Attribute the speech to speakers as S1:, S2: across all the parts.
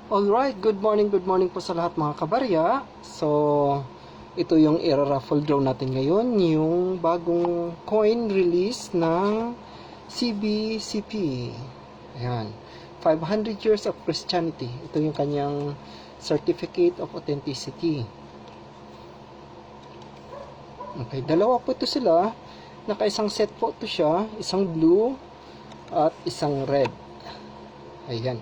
S1: Alright, good morning po sa lahat mga kabarya. So, ito yung i-raffle draw natin ngayon, yung bagong coin release ng CBCP. Ayan, 500 Years of Christianity. Ito yung kanyang Certificate of Authenticity. Okay, dalawa po ito sila. Naka-isang set po ito siya, isang blue at isang red. Ayan.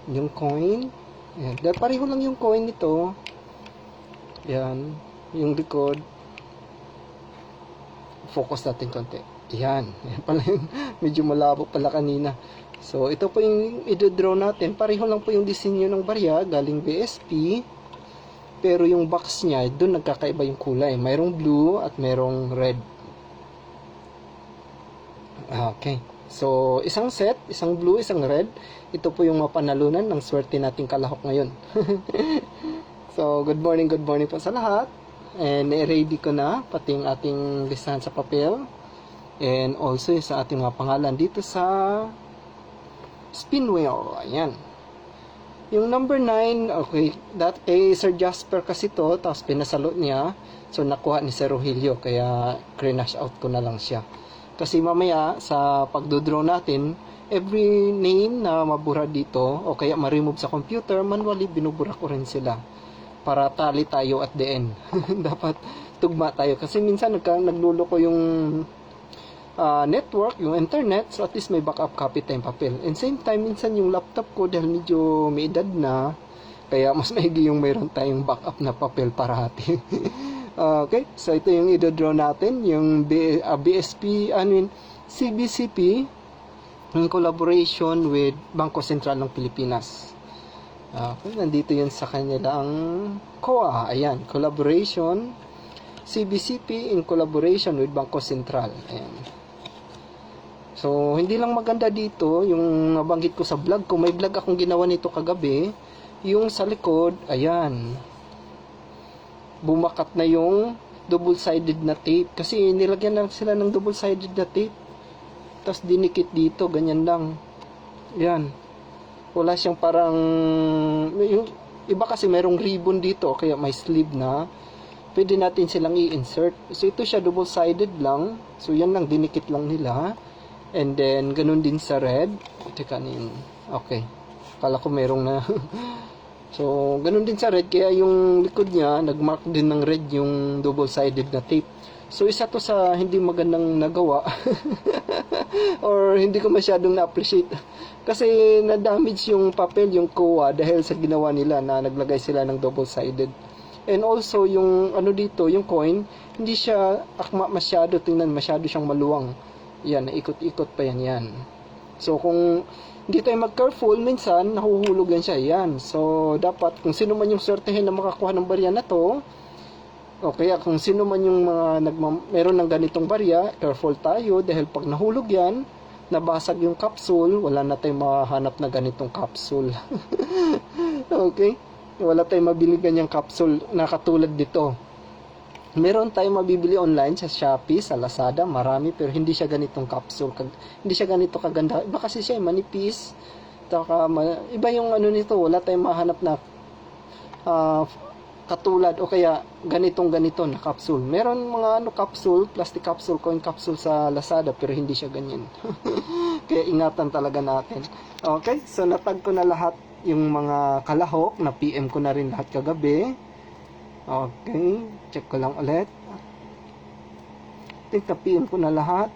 S1: Yung coin. Ayan. Dahil pareho lang yung coin nito. Ayan. Yung likod. Focus natin konti. Ayan. Ayan pala yung medyo malabo pala kanina. So, ito po yung i-draw natin. Pareho lang po yung disenyo ng barya. Galing BSP. Pero yung box niya, doon nagkakaiba yung kulay. Mayroong blue at mayroong red. Okay. So, isang set, isang blue, isang red. Ito po yung mapanalunan ng swerte nating kalahok ngayon. So, good morning po sa lahat. And ready ko na pati yung ating listahan sa papel. And also sa ating mga pangalan dito sa spin wheel. Ayan. Yung number 9, okay, kay Sir Jasper kasi to, tapos pinasalo niya. So, nakuha ni Sir Rogelio, kaya crash out ko na lang siya. Kasi mamaya, sa pagdodraw natin, every name na mabura dito, o kaya ma-remove sa computer, manually binubura ko rin sila. Para tali tayo at the end. Dapat tugma tayo. Kasi minsan nagluloko yung network, yung internet, so at least may backup copy tayong papel. And same time, minsan yung laptop ko, dahil medyo may edad na, kaya mas maigi yung mayroon tayong backup na papel parati. Okay, so ito yung i-draw natin, yung BSP, CBCP, in collaboration with Bangko Sentral ng Pilipinas. Okay, nandito yun sa kanilang COA. Ayan, collaboration, CBCP in collaboration with Bangko Sentral. Ayan. So, hindi lang maganda dito, yung nabanggit ko sa vlog ko, may vlog akong ginawa nito kagabi, yung sa likod, ayan, bumakat na yung double-sided na tape. Kasi nilagyan lang sila ng double-sided na tape. Tapos dinikit dito, ganyan lang. Yan. Wala siyang parang... Yung iba kasi mayroong ribbon dito, kaya may sleeve na. Pwede natin silang i-insert. So ito siya double-sided lang. So yan lang, dinikit lang nila. And then, ganun din sa red. Teka, okay. Kala ko merong na... So, ganun din sa red, kaya yung likod niya, nagmark din ng red yung double-sided na tape. So, isa to sa hindi magandang nagawa. Or hindi ko masyadong na-appreciate. Kasi na-damage yung papel, yung COA, dahil sa ginawa nila na naglagay sila ng double-sided. And also, yung ano dito, yung coin, hindi siya akma masyado, tingnan, masyado siyang maluwang. Yan, naikot-ikot pa yan. So, kung hindi tayo mag-careful, minsan, nahuhulog yan siya. Yan. So, dapat, kung sino man yung swertehin na makakuha ng barya na to, o kaya kung sino man yung mga meron ng ganitong barya, careful tayo, dahil pag nahulog yan, nabasag yung capsule, wala na tayong mahanap na ganitong capsule. Okay? Wala tayong mabili ganyang capsule na katulad dito. Meron tayong mabibili online sa Shopee, sa Lazada, marami, pero hindi siya ganitong capsule. Hindi siya ganito kaganda. Iba kasi siya, manipis. Iba yung ano nito, wala tayong mahanap na katulad o kaya ganito na capsule. Meron mga capsule, plastic capsule, coin capsule sa Lazada, pero hindi siya ganyan. Kaya ingatan talaga natin. Okay, so natag ko na lahat yung mga kalahok, na PM ko na rin lahat kagabi. Okay, check ko lang ulit. Na-PM ko na lahat.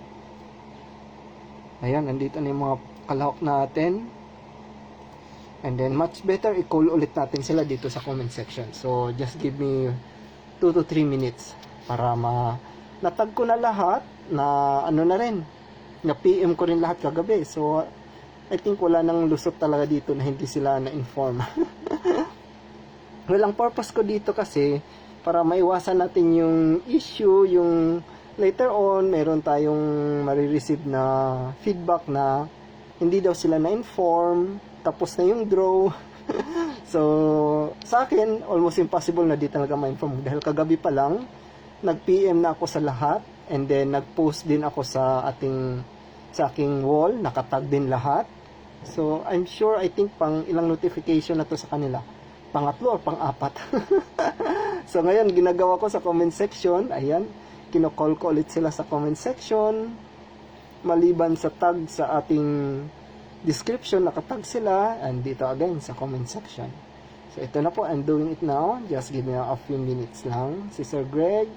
S1: Ayan, nandito na yung mga kalahok natin. And then, much better, i-call ulit natin sila dito sa comment section. So, just give me 2 to 3 minutes para natag ko na lahat, na ano na rin, na PM ko rin lahat kagabi. So, I think wala nang lusot talaga dito na hindi sila na-inform. Well, ang purpose ko dito kasi, para maiwasan natin yung issue, yung later on, meron tayong marireceive na feedback na hindi daw sila na-inform, tapos na yung draw. So, sa akin, almost impossible na di talaga ma-inform. Dahil kagabi pa lang, nag-PM na ako sa lahat, and then nag-post din ako sa aking wall, nakatag din lahat. So, I'm sure, I think pang ilang notification na to sa kanila. Pangatlo or pang-apat. So, ngayon, ginagawa ko sa comment section. Ayan, kinocall ko ulit sila sa comment section. Maliban sa tag sa ating description, nakatag sila. And dito again, sa comment section. So, ito na po, I'm doing it now. Just give me a few minutes lang. Si Sir Greg.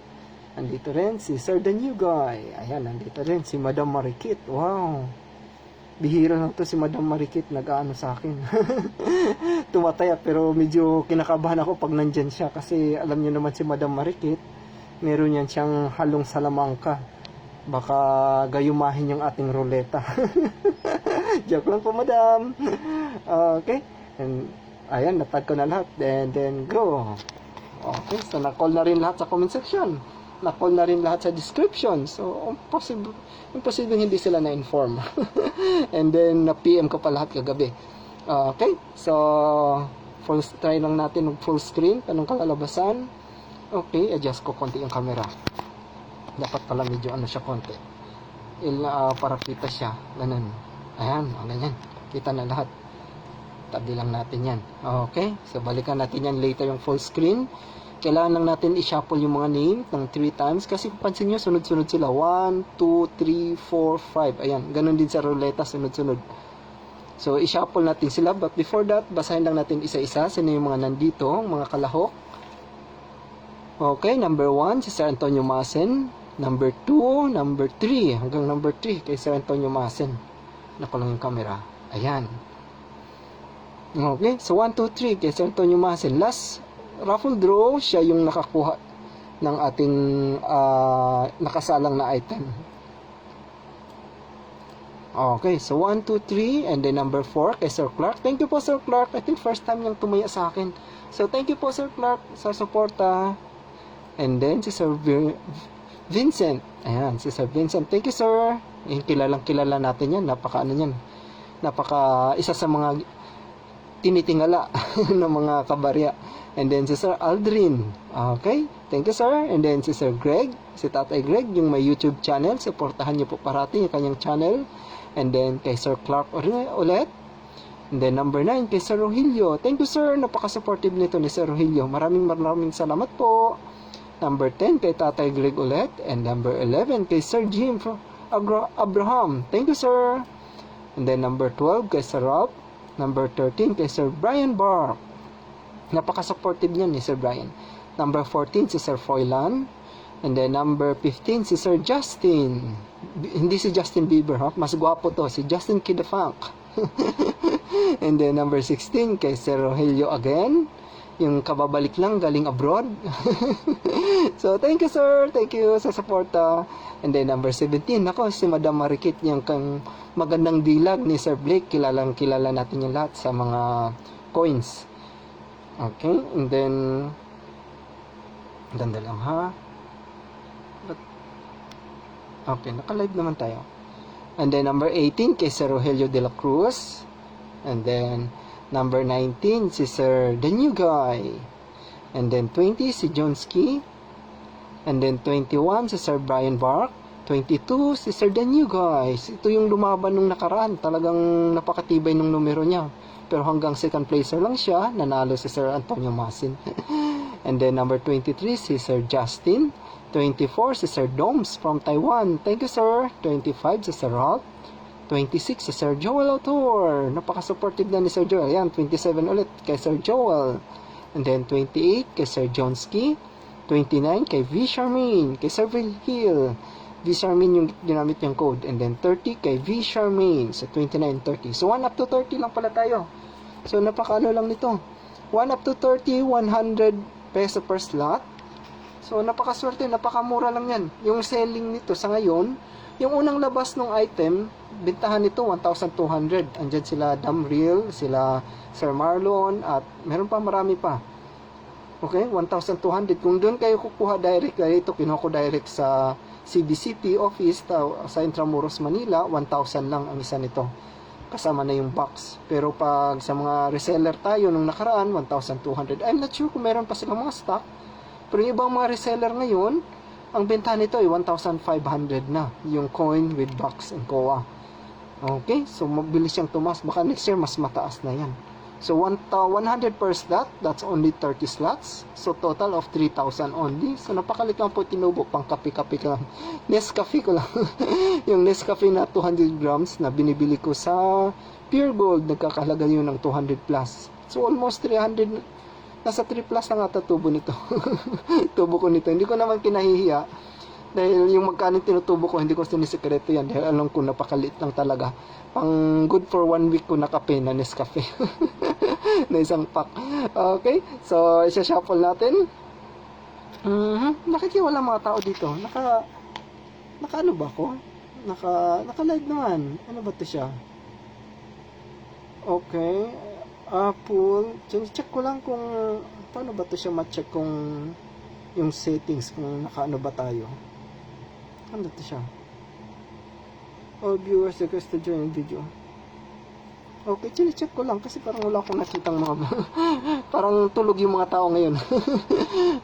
S1: Andito rin si Sir The New Guy. Ayan, nandito rin si Madam Marikit. Wow. Bihira na to si Madam Marikit. Nag-aano sa akin. Tumataya, pero medyo kinakabahan ako pag nandyan siya. Kasi alam niyo naman si Madam Marikit, meron yan siyang halong salamangka. Baka gayumahin yung ating ruleta. Joke lang po, Madam. Okay. And, ayan, natag ko na lahat. Then go. Okay, so na-call na rin lahat sa comment section. Na-call na rin lahat sa description. So, imposible hindi sila na-inform. And then, na-PM ko pa lahat kagabi. Okay, so, try lang natin ng full screen. Anong kalalabasan? Okay, adjust ko konti yung camera. Dapat pala medyo ano siya konti. Para kita siya. Ganun. Ayan, ganyan. Kita na lahat. Tabi lang natin yan. Okay, so balikan natin yan later yung full screen. Kailangan lang natin i-shuffle yung mga name ng 3 times. Kasi kung pansin nyo, sunod-sunod sila. 1, 2, 3, 4, 5. Ayan, ganun din sa ruleta, sunod-sunod. So, i-shuffle natin sila. But before that, basahin lang natin isa-isa. Sino yung mga nandito, mga kalahok. Okay, number 1, si Sir Antonio Masen. Number 2, number 3. Hanggang number 3 kay Sir Antonio Masen. Naku lang yung camera. Ayan. Okay, so 1, 2, 3 kay Sir Antonio Masen. Last raffle draw, siya yung nakakuha ng ating nakasalang na item. Okay, so 1, 2, 3 and then number 4 kay Sir Clark. Thank you po, Sir Clark. I think first time niyang tumaya sa akin. So thank you po, Sir Clark, sa suporta. And then si Sir Vincent. Ayan, si Sir Vincent. Thank you, sir. Kilalang kilala natin yan. Napaka ano yan. Napaka isa sa mga tinitingala ng mga kabarya. And then si Sir Aldrin. Okay, thank you, sir. And then si Sir Greg, si Tatay Greg, yung may YouTube channel. Supportahan niyo po parati yung kanyang channel. And then kay Sir Clark ulit. And then number 9 kay Sir Rogelio. Thank you, sir. Napaka-supportive nito ni Sir Rogelio. Maraming salamat po. Number 10 kay Tatay Greg ulit. And number 11 kay Sir Jim from Abraham. Thank you, sir. And then number 12 kay Sir Rob. Number 13 kay Sir Brian Barr. Napaka-supportive niyan ni Sir Brian. Number 14 si Sir Foylan. And then number 15 si Sir Justin. Hindi si Justin Bieber, ha? Mas gwapo to, si Justin Kid the Funk. And then number 16 kay Sir Rogelio again. Yung kababalik lang galing abroad. So thank you, sir. Thank you sa suporta. And then number 17, ako si Madam Marikit, yung kang magandang dilag ni Sir Blake. Kilala natin yung lahat sa mga coins. Okay, and then ganda lang, ha? Okay, naka-live naman tayo. And then number 18 kay Sir Rogelio de la Cruz. And then number 19 si Sir The New Guy. And then 20 si Jonski. And then 21 si Sir Brian Bark. 22 si Sir The New Guy. Ito yung lumaban nung nakaraan. Talagang napakatibay nung numero niya. Pero hanggang second placer lang siya, nanalo si Sir Antonio Masin. And then number 23 si Sir Justin. 24 si Sir Doms from Taiwan. Thank you, sir. 25 si Sir Ralph. 26 si Sir Joel Autor. Napaka-supportive na ni Sir Joel. Ayan, 27 ulit kay Sir Joel. And then 28 kay Sir Jonski. 29 kay V. Charmaine. Kay Sir Will Hill. V. Charmaine yung ginamit yung code. And then 30 kay V. Charmaine. So 29, 30. So 1 up to 30 lang pala tayo. So napaka-ano lang nito. 1 up to 30, 100 peso per slot. So napakaswerte, napakamura lang yan. Yung selling nito sa ngayon, yung unang labas ng item, bintahan nito 1,200. Andyan sila Damriel, sila Sir Marlon, at meron pa, marami pa. Okay, 1,200. Kung doon kayo kukuha direct, ito kinuha ko direct sa CBCP office sa Intramuros, Manila, 1,000 lang ang isa nito. Kasama na yung box. Pero pag sa mga reseller tayo nung nakaraan, 1,200. I'm not sure kung meron pa silang mga stock. Pero yung ibang mga reseller ngayon, ang benta nito ay 1,500 na. Yung coin with box and koa. Okay, so mabilis siyang tumaas. Baka next year mas mataas na yan. So 100 per slot, that's only 30 slots. So total of 3,000 only. So napakalit lang po tinubo, pang kape-kape lang. Nescafe ko lang. Yung Nescafe na 200 grams na binibili ko sa Pure Gold, nagkakahalaga yun ng 200 plus. So almost 300, nasa 3 plus na nga tubo nito. Tubo ko nito. Hindi ko naman kinahihiya. Dahil yung magkano tinutubo ko, hindi ko sinisikreto yan. Dahil alam ko napakalit lang talaga. Pang good for 1 week ko na kape na Nescafe. Na isang pack. Okay, so isa-shuffle natin. Bakit yung wala mga tao dito? Naka ano ba ako? Naka-live naman. Ano ba to siya? Okay. Apple. Check ko lang kung paano ba to siya ma-check kung yung settings kung naka-ano ba tayo. Ano to siya? All viewers request to join video. Okay, check ko lang kasi parang wala akong nakitang mga parang tulog yung mga tao ngayon.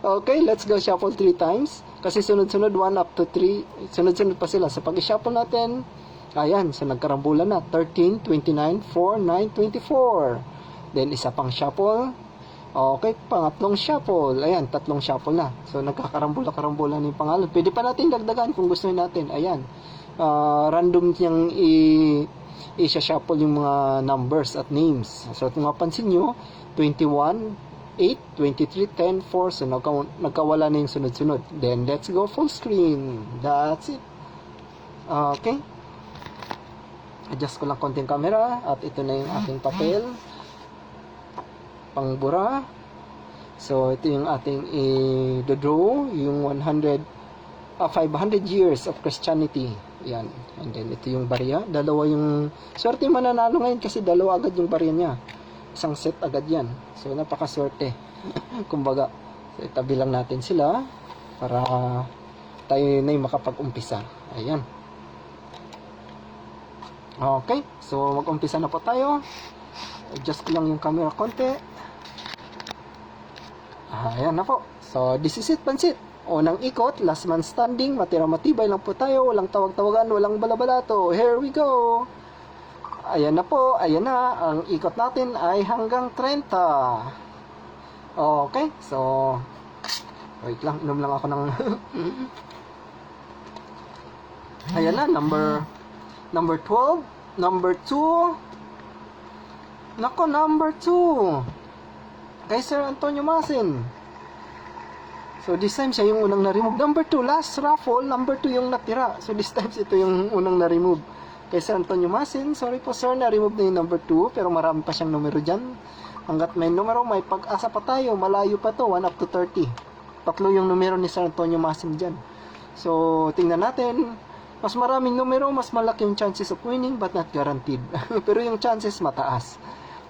S1: Okay, let's go shuffle 3 times. Kasi sunod-sunod 1 up to 3. Sunod-sunod pa sila. Sa pag-shuffle natin, ayan, so nagkarambulan na. 13, 29, 4, 9, 24. Then isa pang shuffle. Okay, pangatlong shuffle. Ayan, 3 shuffle na. So nagkakarambola-karambola na yung pangalan. Pwede pa natin dagdagan kung gusto natin. Ayan. Random niyang i-shuffle yung mga numbers at names. So kung mapansin nyo, 21, 8, 23, 10, 4. So nagkawala na yung sunod-sunod. Then let's go full screen. That's it. Okay. Adjust ko lang konting camera. At ito na yung ating papel. Pangbura. So ito yung ating i-draw. Yung 500 years of Christianity. Yan. And then ito yung barya. Dalawa yung swerte yung mananalo ngayon kasi dalawa agad yung barya niya. Isang set agad yan. So napakaswerte. Kumbaga, so, itabi lang natin sila para tayo na yung makapag-umpisa. Ayan. Okay. So mag-umpisa na po tayo. Adjust ko lang yung camera konti. Ayan na po. So this is it, pansit. Unang ikot, last man standing, matira-matibay lang po tayo, walang tawag-tawagan, walang balabalato. Here we go! Ayan na po, ayan na, ang ikot natin ay hanggang 30. Okay, so, wait lang, inom lang ako ng, ayan na, number 12, number 2, nako, number 2, kay Sir Antonio Masin. So this time siya yung unang na-remove. Number 2, last raffle, number 2 yung natira. So this time ito yung unang na-remove. Kay Sir Antonio Masin, sorry po sir, na-remove na yung number 2. Pero marami pa siyang numero dyan. Hanggat may numero, may pag-asa pa tayo. Malayo pa to, 1 up to 30. Tatlo yung numero ni Sir Antonio Masin dyan. So tingnan natin. Mas maraming numero, mas malaki yung chances of winning but not guaranteed. Pero yung chances mataas.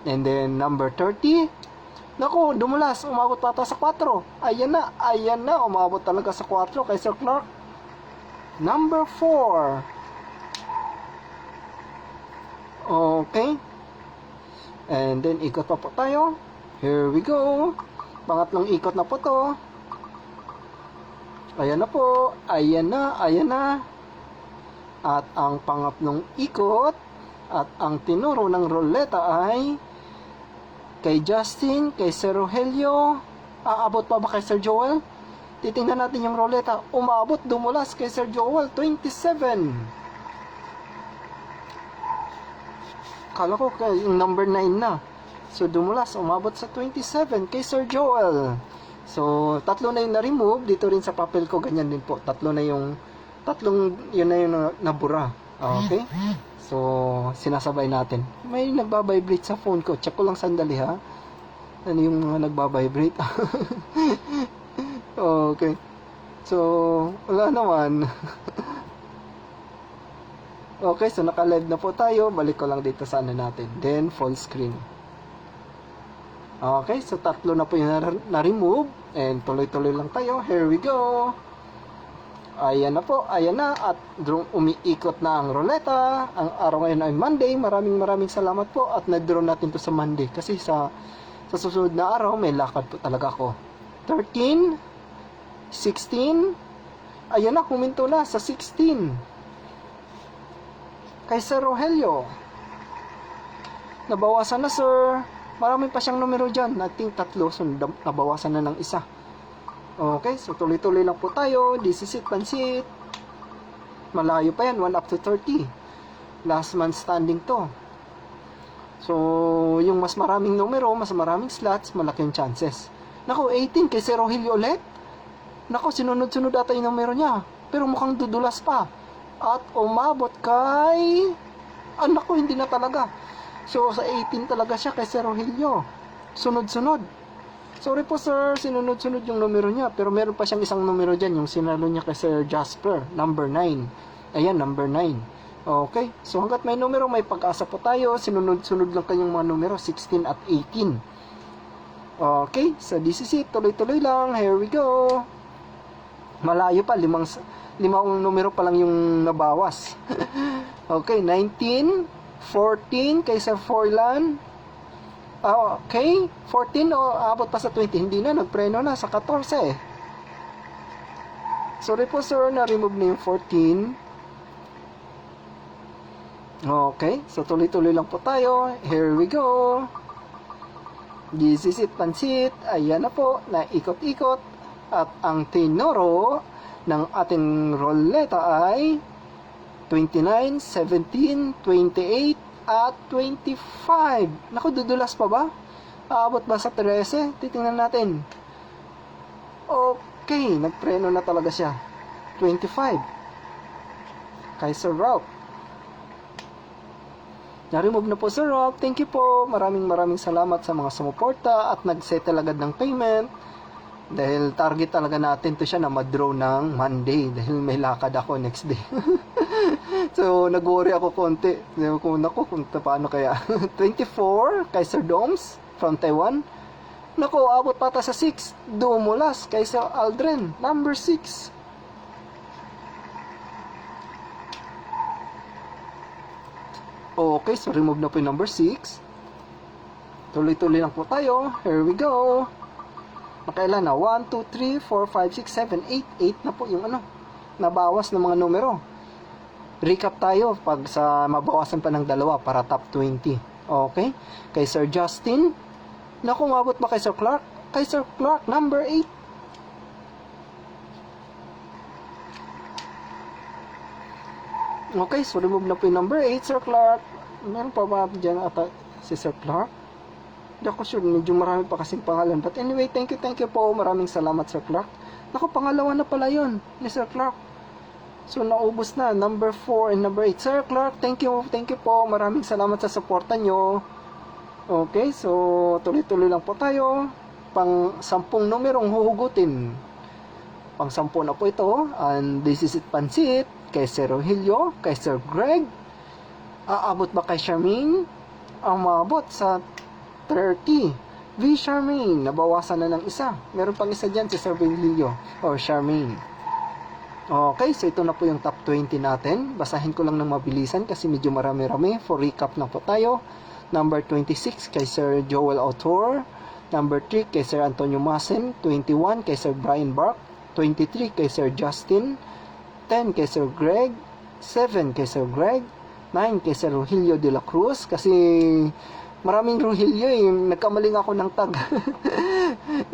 S1: And then number 30. Naku, dumulas, umabot pa ata sa 4. Ayan na, umabot talaga sa 4 kay Sir Clark. Number 4. Okay. And then, ikot pa po tayo. Here we go. Pangatlong ikot na po to. Ayan na po. Ayan na. At ang pangatlong ikot, at ang tinuro ng roleta ay kay Justin, kay Sir Rogelio. Aabot pa ba kay Sir Joel? Titingnan natin yung roleta. Umabot, dumulas kay Sir Joel, 27. Kala ko yung number 9 na. So dumulas, umabot sa 27 kay Sir Joel. So tatlo na yung na-remove. Dito rin sa papel ko, ganyan din po. Tatlong yun na yung nabura. Okay? So, sinasabay natin. May nagbabibrate sa phone ko. Check ko lang sandali ha. Ano yung mga nagbabibrate? Okay. So, wala naman. Okay, so naka-live na po tayo. Balik ko lang dito sa ano natin. Then, full screen. Okay, so tatlo na po yung na-remove. And tuloy-tuloy lang tayo. Here we go. Ayan na po, ayan na, at umiikot na ang roleta. Ang araw ngayon ay Monday. Maraming salamat po at na-draw natin to sa Monday. Kasi sa susunod na araw, may lakad po talaga ako. 13, 16, ayan na, huminto na sa 16. kay Sir Rogelio. Nabawasan na, sir. Marami pa siyang numero dyan. I think 3. So, nabawasan na ng isa. Okay, so tuloy-tuloy lang po tayo. This is it, pansit. Malayo pa yan, 1 up to 30. Last man standing to. So, yung mas maraming numero, mas maraming slots, malaki yung chances. Nako, 18 kay Sir Rogelio ulit. Nako, sinunod-sunod ata yung numero niya. Pero mukhang dudulas pa. At umabot kay... Nako, hindi na talaga. So, sa 18 talaga siya kay Sir Rogelio. Sunod-sunod. Sorry po, sir. Sinunod-sunod yung numero niya. Pero meron pa siyang isang numero dyan. Yung sinalo niya kay Sir Jasper. Number 9. Ayan, number 9. Okay. So, hanggat may numero, may pag-asa po tayo. Sinunod-sunod lang kanyang mga numero. 16 at 18. Okay. So, this is it. Tuloy-tuloy lang. Here we go. Malayo pa. Limang numero pa lang yung nabawas. Okay. 19. 14 kay Sir Forlan. Okay, 14 abot pa sa 20. Hindi na, nagpreno na sa 14. Sorry po, sir, na-remove na yung 14. Okay, so tuloy-tuloy lang po tayo. Here we go. This is it, pansit. Ayan na po, naikot-ikot. At ang tinoro ng ating roleta ay 29, 17, 28, at 25. Naku, dudulas pa ba? Aabot ba sa 13? Titingnan natin. Okay, nagpreno na talaga siya. 25. Kay Sir Ralph. Na-remove na po, Sir Ralph. Thank you po. Maraming salamat sa mga sumuporta at nag-settle agad ng payment. Dahil target talaga natin to siya na ma-draw ng Monday. Dahil may lakad ako next day. So, nag-worry ako konti. Kung paano kaya. 24 kay Sir Doms from Taiwan. Nako, abot pata sa 6. Dumulas kay Sir Aldrin. Number 6. Okay, so remove na po yung number 6. Tuloy-tuloy lang po tayo. Here we go. Nakailan na? 1, 2, 3, 4, 5, 6, 7, 8. 8 na po yung nabawas ng mga numero. Recap tayo pag sa mabawasan pa ng 2 para top 20. Okay? Kay Sir Justin. Naku, umabot ba kay Sir Clark? Kay Sir Clark, number 8. Okay, so remove na po yung number 8, Sir Clark. Meron pa ba dyan ata si Sir Clark? Hindi ako sure, medyo marami pa kasing pangalan. But anyway, thank you po. Maraming salamat, Sir Clark. Naku, pangalawa na pala yun ni Sir Clark. So, naubos na. Number 4 and number 8. Sir Clark, thank you po. Maraming salamat sa suporta nyo. Okay, so, tuloy-tuloy lang po tayo. Pang 10 numerong huhugutin. Pang 10 na po ito. And this is it, pansit. Kay Sir Rogelio, kay Sir Greg. Aabot ba kay Charmaine? Umabot sa 30. V. Charmaine, nabawasan na ng isa. Meron pang isa dyan si Sir Rogelio or Charmaine. Okay, so ito na po yung top 20 natin. Basahin ko lang ng mabilisan kasi medyo marami-rami. For recap na po tayo. Number 26 kay Sir Joel Autor. Number 3 kay Sir Antonio Masen. 21 kay Sir Brian Bark. 23 kay Sir Justin. 10 kay Sir Greg. 7 kay Sir Greg. 9 kay Sir Rogelio de la Cruz. Kasi maraming Rogelio eh. Nagkamaling ako ng tag.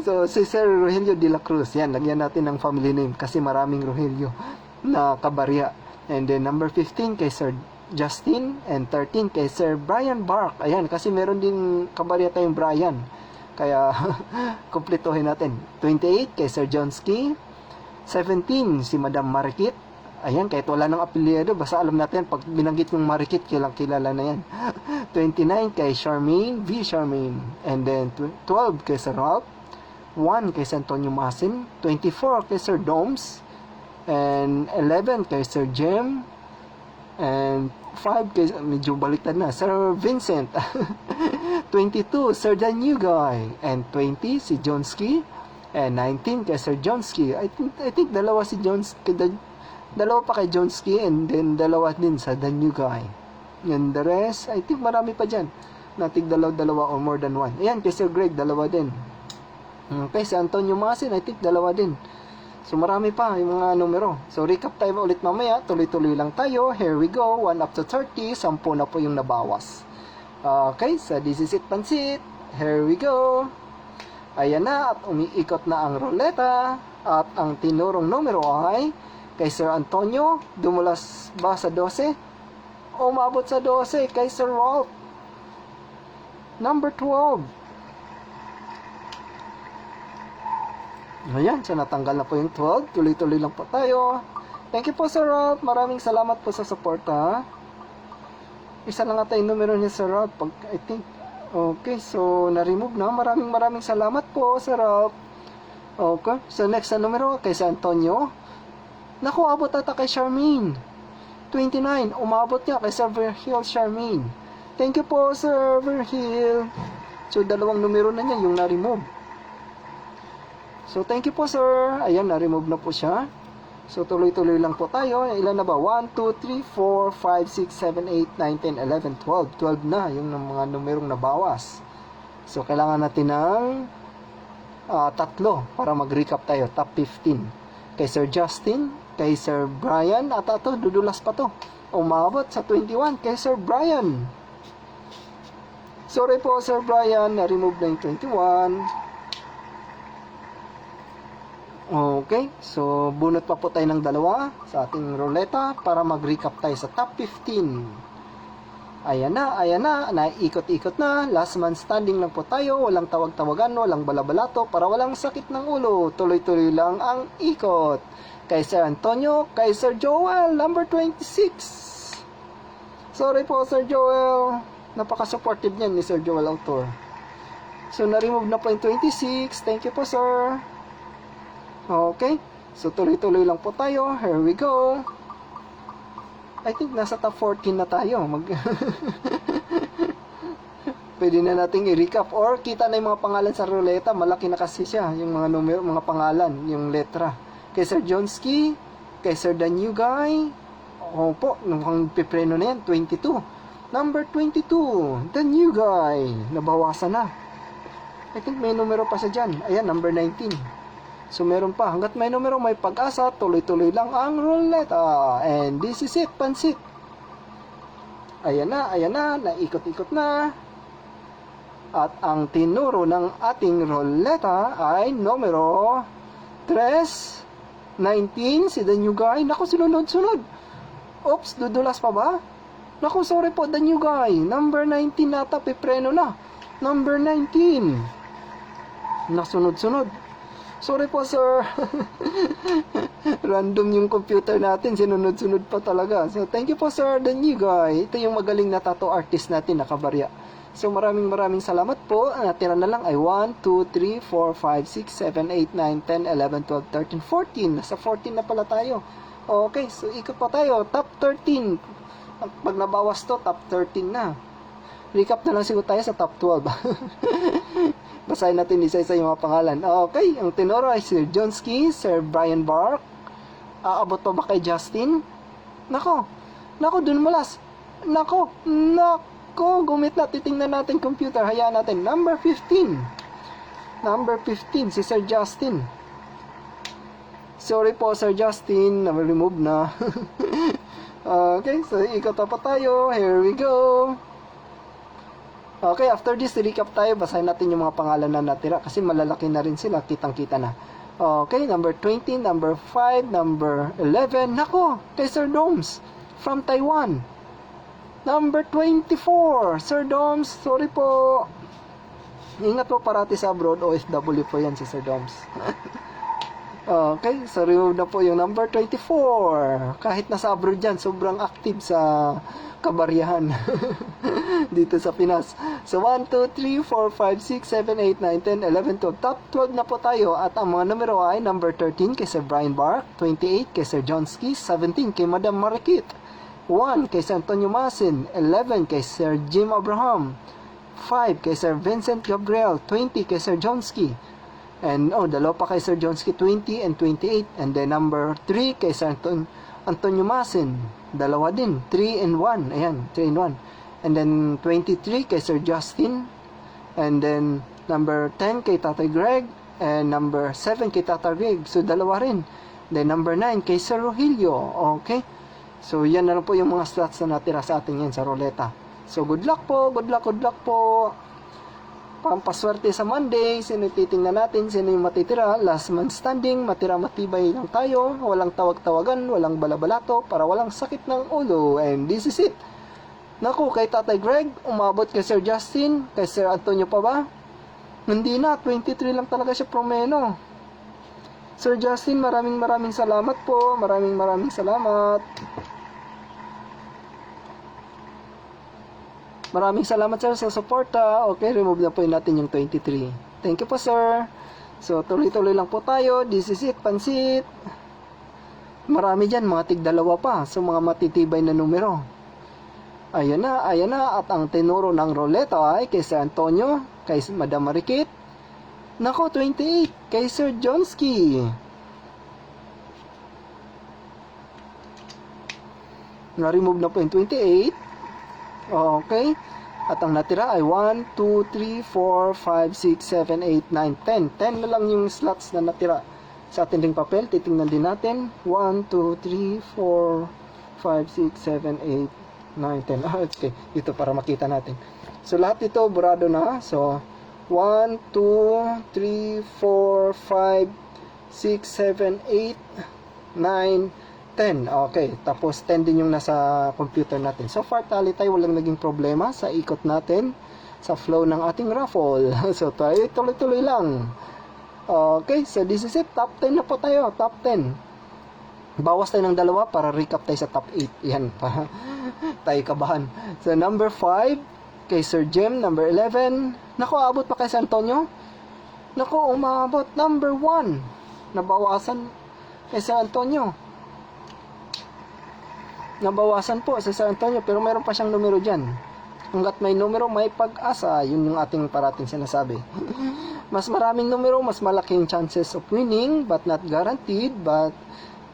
S1: So, si Sir Rogelio de la Cruz. Yan, lagyan natin ng family name kasi maraming Rogelio na kabarya. And then, number 15 kay Sir Justin. And 13 kay Sir Brian Bark. Ayan, kasi meron din kabarya tayong Brian. Kaya, kumpletohin natin. 28 kay Sir Johnski. 17 si Madam Marikit. Ayan, kahit wala ng apelyido, basta alam natin, pag binanggit yung Marikit, kilala na yan. 29 kay Charmaine, V. Charmaine. And then, 12 kay Sir Ralph. 1 kay Sir Antonio Masin. 24 kay Sir Doms. And 11 kay Sir Jem. And 5 kay, medyo baliktad na, Sir Vincent. 22, Sir The New Guy. And 20, si Johnski. And 19 kay Sir Johnski. I think dalawa si Johnski. Dalawa pa kay Johnski and then dalawa din sa The New Guy. And the rest, I think marami pa dyan. Natig dalawa or more than one. Ayan, kay Sir Greg, dalawa din. Okay, si Antonio Masin, I think dalawa din. So marami pa yung mga numero. So recap tayo ulit mamaya. Tuloy-tuloy lang tayo. Here we go. 1 up to 30. 10 na po yung nabawas. Okay, so this is it, pansit. Here we go. Ayan na, at umiikot na ang ruleta. At ang tinurong numero ay kay Sir Antonio. Dumulas ba sa 12? Umabot sa 12 kay Sir Rolf. Number 12. Ayan, so natanggal na po yung 12. Tuloy-tuloy lang po tayo. Thank you po, Sir Rolf. Maraming salamat po sa suporta. Isa lang ata yung numero ni Sir Rolf. I think, okay, so na-remove na. Maraming salamat po, Sir Rolf. Okay, so next na numero kay Sir Antonio. Naku, abot ata kay Charmaine. 29, umabot niya kay Sir Verhil Charmaine. Thank you po, Sir Verhil. So, dalawang numero na niya yung na-remove. So, thank you po, sir. Ayan, na-remove na po siya. So, tuloy-tuloy lang po tayo. Ilan na ba? 1, 2, 3, 4, 5, 6, 7, 8, 9, 10, 11, 12. 12 na yung mga numerong nabawas. So, kailangan natin ng tatlo para mag-recap tayo. Top 15. Kay Sir Justin, kay Sir Brian, at ito, dudulas pa to. Umabot sa 21 kay Sir Brian. Sorry po, Sir Brian, na-remove na yung 21. Okay, so bunot pa po tayo ng dalawa sa ating ruleta para mag-recap tayo sa top 15. Ayan na, naikot-ikot na. Last man standing lang po tayo. Walang tawag-tawagan, walang balabalato para walang sakit ng ulo. Tuloy-tuloy lang ang ikot. Kay Sir Antonio, kay Sir Joel, number 26. Sorry po, Sir Joel. Napaka-supportive niyan ni Sir Joel Autor. So, na-remove na po yung 26. Thank you po, sir. Okay. So, tuloy-tuloy lang po tayo. Here we go. I think nasa top 14 na tayo. Pwede na nating i-recap. Or, kita na yung mga pangalan sa ruleta. Malaki na kasi siya. Yung mga numero, mga pangalan. Yung letra. Kay Sir Jonski. Kay Sir The New Guy. Opo. Nung pipreno na yan. 22. Number 22. The New Guy. Nabawasan na. I think may numero pa sa dyan. Ayan, number 19. So, meron pa. Hanggat may numero, may pag-asa. Tuloy-tuloy lang ang ruleta. And this is it, pansit. Ayan na. Naikot-ikot na. At ang tinuro ng ating ruleta ay numero 3, 19. Si The New Guy. Naku, sunod-sunod. Oops, dudulas pa ba? Naku, sorry po, The New Guy. Number 19 nata, pipreno na. Number 19. Nasunod-sunod. Sorry po, sir. Random yung computer natin. Sinunod-sunod pa talaga. So, thank you po, sir. The New Guy. Ito yung magaling na tattoo artist natin, nakabarya. So, maraming salamat po. Natira na lang ay 1, 2, 3, 4, 5, 6, 7, 8, 9, 10, 11, 12, 13, 14. Nasa 14 na pala tayo. Okay, so ikot pa tayo. Top 13. Pag nabawas to, top 13 na. Recap na lang siguro tayo sa top 12. Basahin natin isa-isa yung mga pangalan. Okay, ang tenoro ay Sir Jonski, Sir Brian Bark. Aabot pa ba kay Justin? Nako, dun malas. Nako, gumit na. Titingnan natin computer. Hayaan natin. Number 15. Number 15, si Sir Justin. Sorry po, Sir Justin. Na-remove na. Okay, so ikot pa tayo. Here we go. Okay, after this, recap tayo. Basahin natin yung mga pangalan na natira kasi malalaki na rin sila. Kitang-kita na. Okay, number 20, number 5, number 11. Nako, kay Sir Doms from Taiwan. Number 24, Sir Doms. Sorry po. Ingat po parati sa abroad. OFW po yan si Sir Doms. Okay, so remove na po yung number 24. Kahit nasa abroad dyan, sobrang active sa kabaryahan dito sa Pinas. So 1, 2, 3, 4, 5, 6, 7, 8, 9, 10, 11, 12. Top 12 na po tayo. At ang mga numero ay number 13 kay Sir Brian Bark, 28 kay Sir Jonski, 17 kay Madam Marikit, 1 kay Sir Antonio Masin, 11 kay Sir Jim Abraham, 5 kay Sir Vincent Gabriel, 20 kay Sir Jonski, and dalawa pa kay Sir Jonski, 20 and 28, and then number 3 kay Sir Antonio Masin, dalawa din, 3 and 1, ayan, 3 and 1, and then 23 kay Sir Justin, and then number 10 kay Tatay Greg, And number 7 kay Tata Greg. So, dalawa rin. Then, number 9 kay Sir Rogelio. Okay? So, yan na lang po yung mga slots na natira sa atin yan sa ruleta. So, good luck po. Good luck po. Pampaswerte sa Monday. Sino titingnan natin? Sino yung matitira? Last man standing. Matira matibay lang tayo. Walang tawag-tawagan. Walang balabalato. Para walang sakit ng ulo. And this is it. Naku, kay Tatay Greg. Umabot kay Sir Justin. Kay Sir Antonio pa ba? Hindi na. 23 lang talaga siya promeno. Sir Justin, maraming salamat po. Maraming salamat. Maraming salamat sir sa suporta. Okay, remove na po natin yung 23. Thank you po sir. So, tuloy-tuloy lang po tayo. This is it, pansit. Marami dyan, mga tig-2 pa. So, mga matitibay na numero. Ayan na. At ang tenoro ng roleta ay kay Sir Antonio, kay Madam Marikit. Nako, 28. Kay Sir Jonski. Na-remove na po yung 28. Okay. At ang natira ay 1, 2, 3, 4, 5, 6, 7, 8, 9, 10. 10 na lang yung slots na natira sa ating ring papel. Titingnan din natin. 1, 2, 3, 4, 5, 6, 7, 8, 9, 10. Okay. Dito para makita natin. So, lahat ito burado na. So, 1, 2, 3, 4, 5, 6, 7, 8, 9, 10. Okay, tapos 10 din yung nasa computer natin. So far, tally tayo, walang naging problema sa ikot natin, sa flow ng ating raffle. So tayo, tuloy-tuloy lang. Okay, so this is it. Top 10 na po tayo, top 10. Bawas tayo ng 2 para recap tayo sa top 8. Yan, pa tayo kabahan. So number 5, kay Sir Jim. Number 11, naku, abot pa kay Sir Antonio. Naku, umabot. Number 1, nabawasan kay Sir Antonio. Nabawasan po sa San Antonio, pero meron pa siyang numero dyan. Hanggat may numero, may pag-asa. Yun yung ating parating sinasabi. Mas maraming numero, mas malaking chances of winning, but not guaranteed. But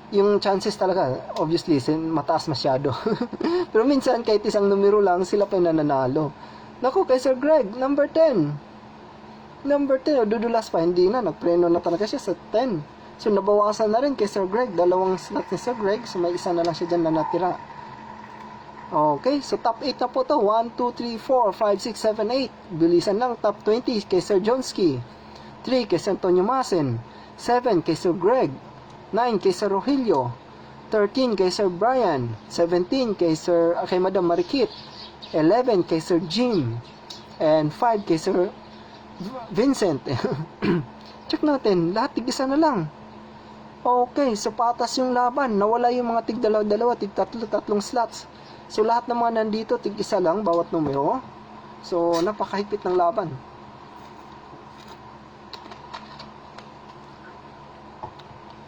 S1: yung chances talaga, obviously, mataas masyado. Pero minsan, kahit isang numero lang, sila pa yung nananalo. Naku, kay Sir Greg, number 10. Number 10, dudulas pa, hindi na. Nagpreno na talaga siya sa 10. So, nabawasan na rin kay Sir Greg. 2 slot ni Sir Greg. So, may isa na lang siya dyan na natira. Okay. So, top 8 na po to. 1, 2, 3, 4, 5, 6, 7, 8. Bilisan lang. Top 20 kay Sir Jonski. 3 kay Sir Antonio Masen. 7 kay Sir Greg. 9 kay Sir Rogelio. 13 kay Sir Brian. 17 kay Madam Marikit. 11 kay Sir Jim. And 5 kay Sir Vincent. Check natin. Lahat tig-isa na lang. Okay, so patas yung laban. Nawala yung mga tig-2, tig-3 slots. So lahat ng mga nandito, tig-isa lang bawat numero. So napakahigpit ng laban.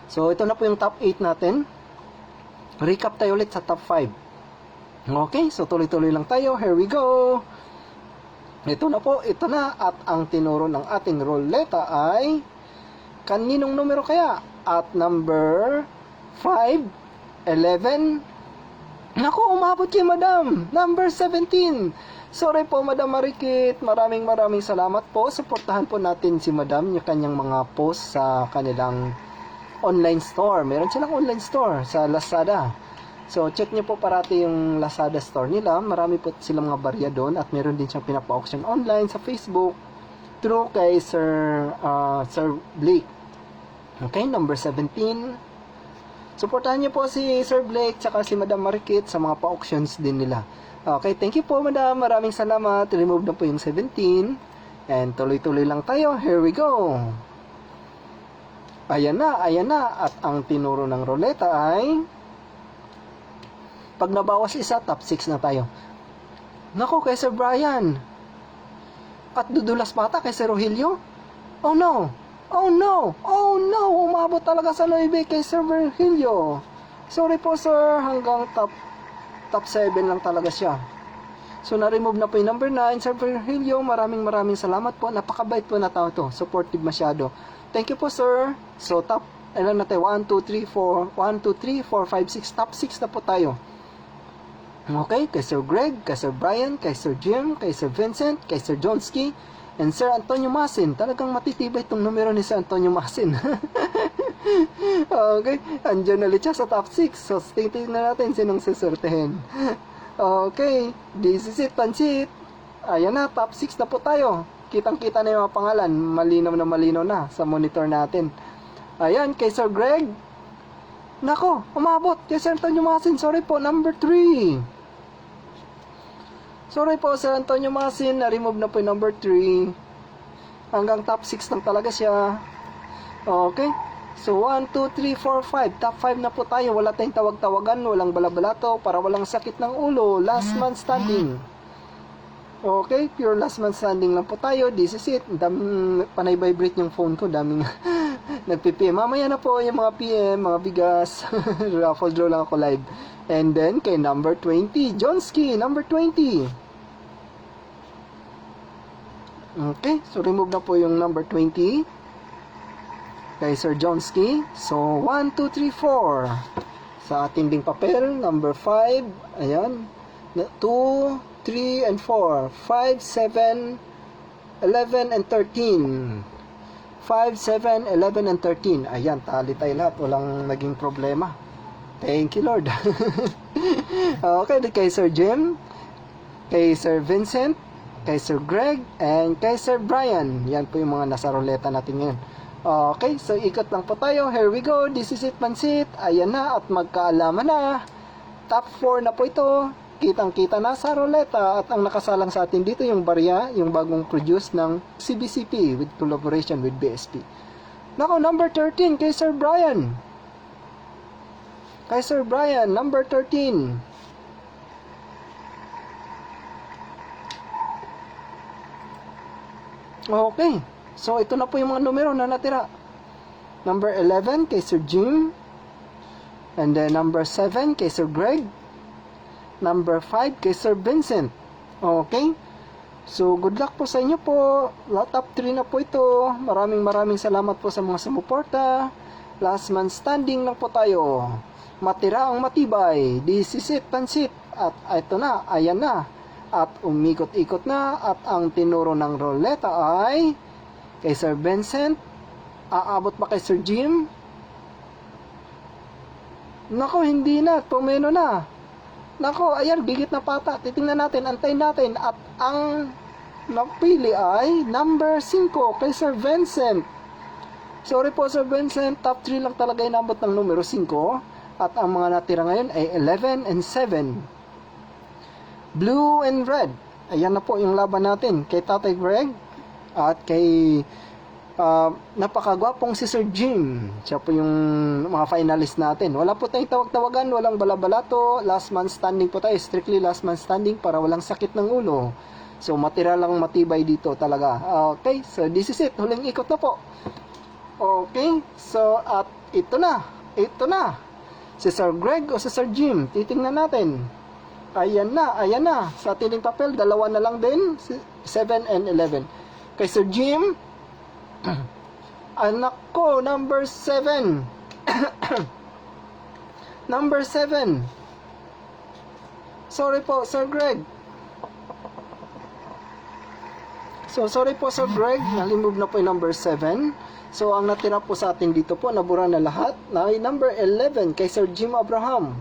S1: So ito na po yung top 8 natin. Recap tayo ulit sa top 5. Okay, so tuloy-tuloy lang tayo. Here we go. Ito na. At ang tinuro ng ating roleta ay kaninong numero kaya? At number 5, 11. Naku, umabot kay Madam. Number 17. Sorry po, Madam Marikit. Maraming salamat po. Suportahan po natin si Madam, yung kanyang mga post sa kanilang online store. Meron silang online store sa Lazada. So, check nyo po parati yung Lazada store nila. Marami po silang mga barya doon. At meron din siyang pinapa-auction online sa Facebook through kay Sir Blake. Okay, number 17. Suportahan niyo po si Sir Blake tsaka si Madam Marikit sa mga pa-auctions din nila. Okay, thank you po Madam. Maraming salamat. Remove na po yung 17. And tuloy-tuloy lang tayo. Here we go. Ayan na. At ang tinuro ng roleta ay pag nabawas isa, top 6 na tayo. Naku, kay Sir Brian. At dudulas bata kay Sir Rogelio. Oh no! Umabot talaga sa 9 kay Sir Virgilio. Sorry po sir, hanggang top 7 lang talaga siya. So na-remove na po yung number 9, Sir Virgilio. Maraming salamat po. Napakabait po na tao to. Supportive masyado. Thank you po sir. So top, ilan na tayo? 1, 2, 3, 4, 5, 6. Top 6 na po tayo. Okay, kay Sir Greg, kay Sir Brian, kay Sir Jim, kay Sir Vincent, kay Sir Jonski, And Sir Antonio Masin, talagang matitibay itong numero ni Sir Antonio Masin. Okay, andyan ulit siya sa top 6. So, tingnan natin sinong susurtehin. Okay, this is it, Pansit. Ayan na, top 6 na po tayo. Kitang-kita na yung mga pangalan. Malinaw na sa monitor natin. Ayan, kay Sir Greg. Nako, umabot. Kay Sir Antonio Masin, sorry po, number 3. Sorry po, Sir Antonio Masin, na-remove na po yung number 3. Hanggang top 6 lang talaga siya. Okay. So, 1, 2, 3, 4, 5. Top 5 na po tayo. Wala tayong tawag-tawagan, walang balabalato, para walang sakit ng ulo. Last man standing. Okay, pure last man standing lang po tayo. This is it. Daming panay-vibrate yung phone ko. Daming nagpi-PM. Mamaya na po yung mga PM, mga bigas. Raffle draw lang ako live. And then, kay number 20, Jonski, number 20. Okay, so remove na po yung number 20 kay Sir Jonski. So 1, 2, 3, 4 sa ating ding papel. Number 5, ayan, 2, 3, and 4, 5, 7, 11, and 13. 5, 7, 11, and 13. Ayan, tali tayo lahat, walang naging problema. Thank you, Lord. Okay, kay Sir Jim, kay Sir Vincent, kay Sir Greg, and kay Sir Brian. Yan po yung mga nasa ruleta natin ngayon. Okay, so ikot lang po tayo. Here we go. This is it, Pansit. Ayan na, at magkaalaman na. Top 4 na po ito. Kitang-kita na sa ruleta. At ang nakasalang sa atin dito yung barya, yung bagong produce ng CBCP with collaboration with BSP. Nako, number 13 kay Sir Brian. Kay Sir Brian, number 13. Okay. So, ito na po yung mga numero na natira. Number 11 kay Sir Jim. And then number 7 kay Sir Greg. Number 5 kay Sir Vincent. Okay. So, good luck po sa inyo po. Top 3 na po ito. Maraming salamat po sa mga sumuporta. Last man standing lang po tayo. Matira ang matibay. This is it, Pansit. At ito na, ayan na. At umikot-ikot na. At ang tinuro ng roleta ay kay Sir Vincent. Aabot ba kay Sir Jim? Nako, hindi na. Tumeno na. Nako, ayan, bigit na pata. Titingnan natin, antayin natin. At ang napili ay number 5 kay Sir Vincent. Sorry po, Sir Vincent. Top 3 lang talaga inabot ng numero 5. At ang mga natira ngayon ay 11 and 7. Blue and red. Ayan na po yung laban natin. Kay Tatay Greg at kay napakagwapong si Sir Jim. Siya po yung mga finalist natin. Wala po tayong tawag-tawagan, walang balabalato. Last man standing po tayo. Strictly last man standing para walang sakit ng ulo. So matira lang matibay dito talaga. Okay, so this is it. Huling ikot na po. Okay, so at ito na. Ito na. Si Sir Greg o si Sir Jim. Titingnan natin. Ayan na. Sa ating papel, dalawa na lang din. 7 and 11. Kay Sir Jim, anak ko, number 7. Number 7. Sorry po, Sir Greg. So, sorry po, Sir Greg. Nalimove na po yung number 7. So, ang natira po sa atin dito po, nabura na lahat. Na number 11, kay Sir Jim Abraham.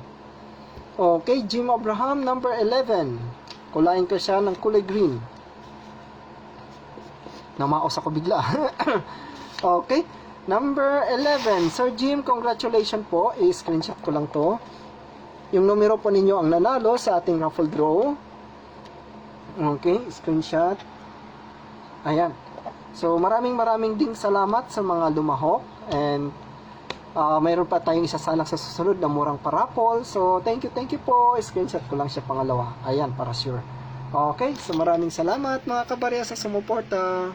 S1: Okay, Jim Abraham, number 11. Kulain ko siya ng kulay green. Namaos ako bigla. Okay, number 11. Sir Jim, congratulations po. I-screenshot ko lang to. Yung numero po ninyo ang nanalo sa ating raffle draw. Okay, screenshot. Ayan. So, maraming ding salamat sa mga lumahok. And mayroon pa tayong isasalang sa susunod na murang parapol. So, thank you po. Screenshot ko lang siya pangalawa. Ayan, para sure. Okay, so maraming salamat mga kabarya sa sumuporta.